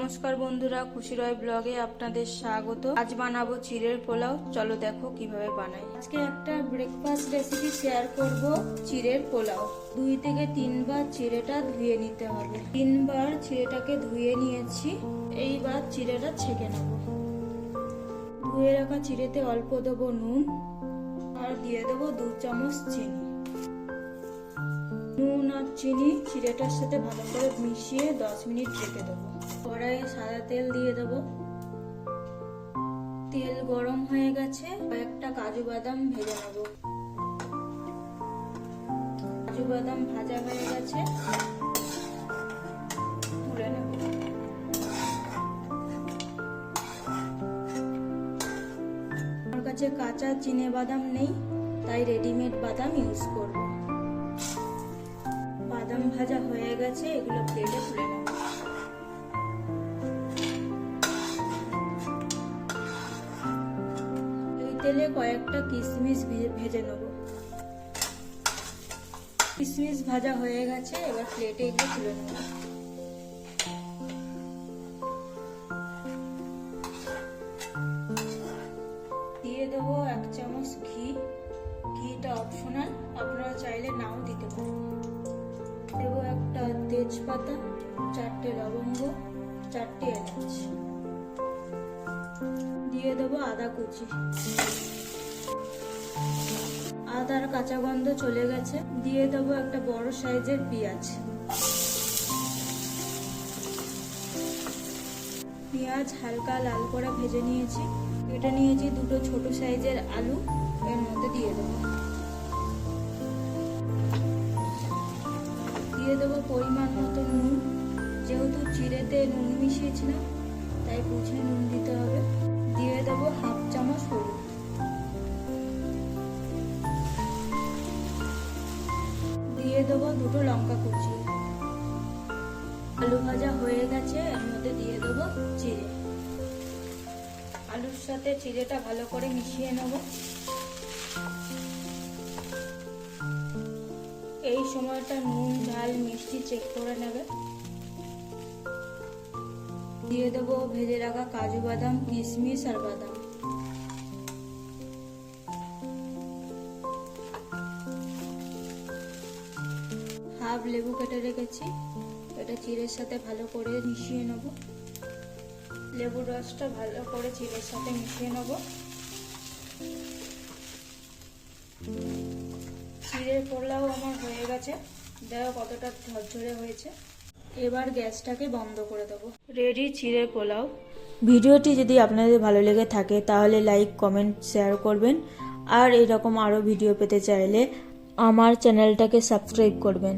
নমস্কার বন্ধুরা, খুশি রয় ব্লগে আপনাদের স্বাগত। আজ বানাবো চিড়ের পোলাও। চলো দেখো কিভাবে বানাই। আজকে একটা ব্রেকফাস্ট রেসিপি শেয়ার করব। চিড়ের পোলাও 2 থেকে 3 বার চিড়েটা ধুয়ে নিতে হবে। 3 বার চিড়েটাকে ধুয়ে নিয়েছি। এইবার চিড়েটা ছেঁকে নেব। ধুয়ে রাখা চিড়েতে অল্প দেবো নুন আর দিয়ে দেবো 2 চামচ চিনি। নুন আর চিনি চিড়েটার সাথে ভালো করে মিশিয়ে 10 মিনিট রেখে দেবো। কড়াইয়ে সাদা তেল দিয়ে দেবো। তেল গরম হয়ে গেছে, কয়েকটা কাজু বাদাম ভেজে নেব। কাজু বাদাম ভাজা হয়ে গেছে, তুলে নেব। আমার কাছে কাঁচা চিনে বাদাম নেই, তাই রেডিমেড বাদাম ইউজ করব। বাদাম ভাজা হয়ে গেছে, এগুলো প্লেটে তুলে নেব। এই তেলে কয়েকটা কিশমিশ ভেজে নেব। কিশমিশ ভাজা হয়ে গেছে, এবার প্লেটে এগুলো তুলে নেব। দিয়ে দেবো 1 চামচ ঘি। ঘিটা অপশনাল, আপনারা চাইলে নাও দিতে পারেন। দেবো একটা তেজপাতা, 4টে লবঙ্গ, 4টে এলাচ। দিয়ে দেবো আদা কুচি। আদার কাঁচা গন্ধ চলে গেছে। দিয়ে দেবো একটা বড় সাইজের পেঁয়াজ। পেঁয়াজ হালকা লাল করে ভেজে নিয়েছি। কেটে নিয়েছি 2টো ছোট সাইজের আলু, এর মধ্যে দিয়ে দেবো। দিয়ে দেবো পরিমাণ মতো নুন। যেহেতু চিড়েতে নুন মিশিয়েছিলাম, তাই বুঝে নুন দিতে হবে। দিয়ে দেবো 1/2 চামচ হলুদ। দিয়ে দেবো 2টো লঙ্কা কুচি। আলু ভাজা হয়ে গেছে, এর মধ্যে দিয়ে দেবো চিড়ে। আলুর সাথে চিড়েটা ভালো করে মিশিয়ে নেব। এই সময়টা নুন ঝাল মিষ্টি চেক করে নেবে। দিয়ে দেবো ভেজে রাখা কাজু বাদাম, কিশমিশ আর বাদাম। হাফ লেবু কেটে রেখেছি, এটা চিড়ের সাথে ভালো করে মিশিয়ে নেব। লেবুর রসটা ভালো করে চিড়ের সাথে মিশিয়ে নেব। চিড়ের পোলাও আমার হয়ে গেছে, দেখো কতটা ঝরঝরে হয়েছে। এবার গ্যাসটাকে বন্ধ করে দেবো। রেডি চিড়ের পোলাও। ভিডিওটি যদি আপনাদের ভালো লেগে থাকে তাহলে লাইক, কমেন্ট, শেয়ার করবেন। আর এরকম আরও ভিডিও পেতে চাইলে আমার চ্যানেলটাকে সাবস্ক্রাইব করবেন।